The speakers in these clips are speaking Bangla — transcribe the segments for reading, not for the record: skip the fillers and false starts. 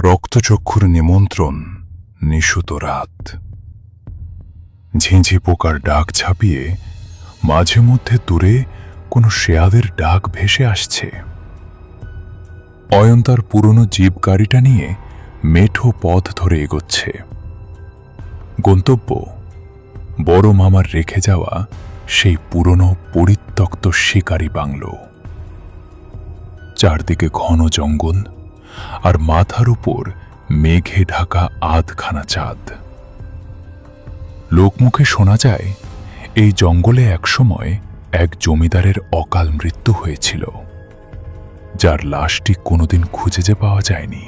রক্তচক্ষুর নিমন্ত্রণ, নিশুত রাত। ঝিঁঝি পোকার ডাক ছাপিয়ে মাঝে মধ্যে দূরে কোনো শেয়ালের ডাক ভেসে আসছে। অয়ন তার পুরনো জিপ গাড়িটা নিয়ে মেঠো পথ ধরে এগোচ্ছে। গন্তব্য বড় মামার রেখে যাওয়া সেই পুরনো পরিত্যক্ত শিকারি বাংলো। চারদিকে ঘন জঙ্গল, আর মাথার উপর মেঘে ঢাকা আধখানা চাঁদ। লোকমুখে শোনা যায় এই জঙ্গলে একসময় এক জমিদারের অকাল মৃত্যু হয়েছিল, যার লাশটি কোনোদিন খুঁজে যে পাওয়া যায়নি।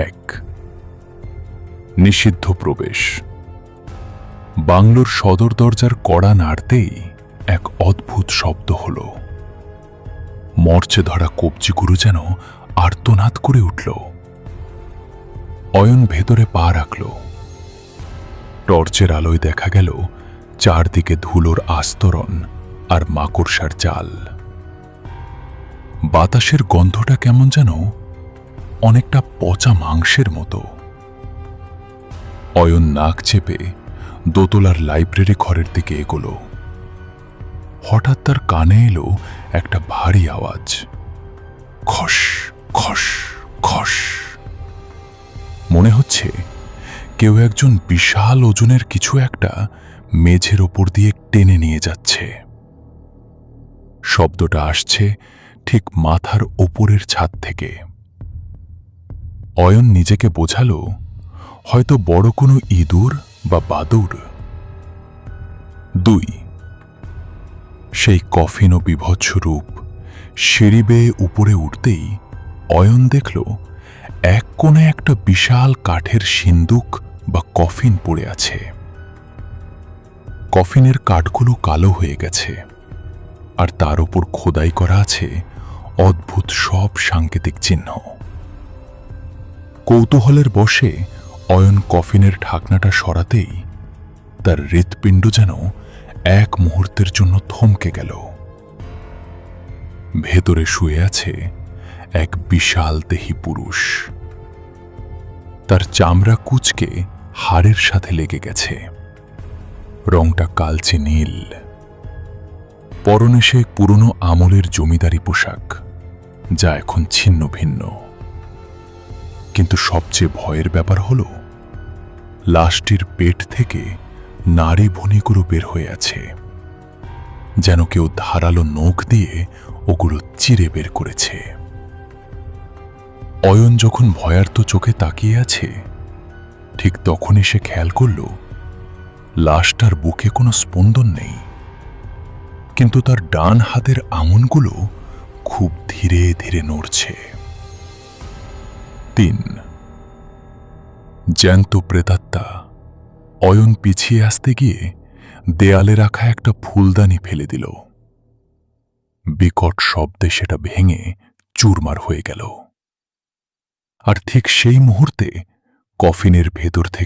এক নিষিদ্ধ প্রবেশ। বাংলোর সদর দরজার কড়া নাড়তেই এক অদ্ভুত শব্দ হল। মরচে ধরা কবজিগুরু যেন আর্তনাদ করে উঠল। অয়ন ভেতরে পা রাখল। টর্চের আলোয় দেখা গেল চারদিকে ধুলোর আস্তরণ আর মাকড়সার জাল। বাতাসের গন্ধটা কেমন যেন অনেকটা পচা মাংসের মতো। অয়ন নাক চেপে দোতলার লাইব্রেরি ঘরের দিকে এগোল। হঠাৎ তার কানে এলো একটা ভারী আওয়াজ, খস খস খস। মনে হচ্ছে কেউ একজন বিশাল ওজনের কিছু একটা মেঝের ওপর দিয়ে টেনে নিয়ে যাচ্ছে। শব্দটা আসছে ঠিক মাথার ওপরের ছাদ থেকে। অয়ন নিজেকে বোঝালো হয়তো বড় কোনো ইঁদুর বা বাদুড়। দুই সেই কফিন ও বিভৎস রূপ সিঁড়ি বেয়ে উপরে উঠতেই অয়ন দেখল এক কোণে একটা বিশাল কাঠের সিন্দুক বা কফিন পড়ে আছে। কফিনের কাঠগুলো কালো হয়ে গেছে, আর তার উপর খোদাই করা আছে অদ্ভুত সব সাংকেতিক চিহ্ন। কৌতূহলের বশে অয়ন কফিনের ঢাকনাটা সরাতেই তার হৃৎপিণ্ড যেন এক মুহূর্তের জন্য থমকে গেল। ভেতরে শুয়ে আছে এক বিশাল দেহী পুরুষ। তার চামড়া কুঁচকে হাড়ের সাথে লেগে গেছে, রংটা কালচে নীল। পরনে সে পুরনো আমলের জমিদারি পোশাক, যা এখন ছিন্ন ভিন্ন। কিন্তু সবচেয়ে ভয়ের ব্যাপার হল লাশটির পেট থেকে নাড়ি ভুনিগুলো বের হয়ে আছে, যেন কেউ ধারালো নখ দিয়ে ওগুলো চিরে বের করেছে। অয়ন যখন ভয়ার্ত চোখে তাকিয়ে আছে, ঠিক তখনই সে খেয়াল করল লাশটার বুকে কোনো স্পন্দন নেই, কিন্তু তার ডান হাতের আঙুলগুলো খুব ধীরে ধীরে নড়ছে। তিন জ্যান্ত প্রেতাত্মা। অয়ন পিছিয়ে আসতে গিয়ে দেয়ালে রাখা একটা ফুলদানি ফেলে দিল। বিকট শব্দে সেটা ভেঙে চুরমার হয়ে গেল। আর ঠিক সেই মুহূর্তে কফিনের ভেতর থেকে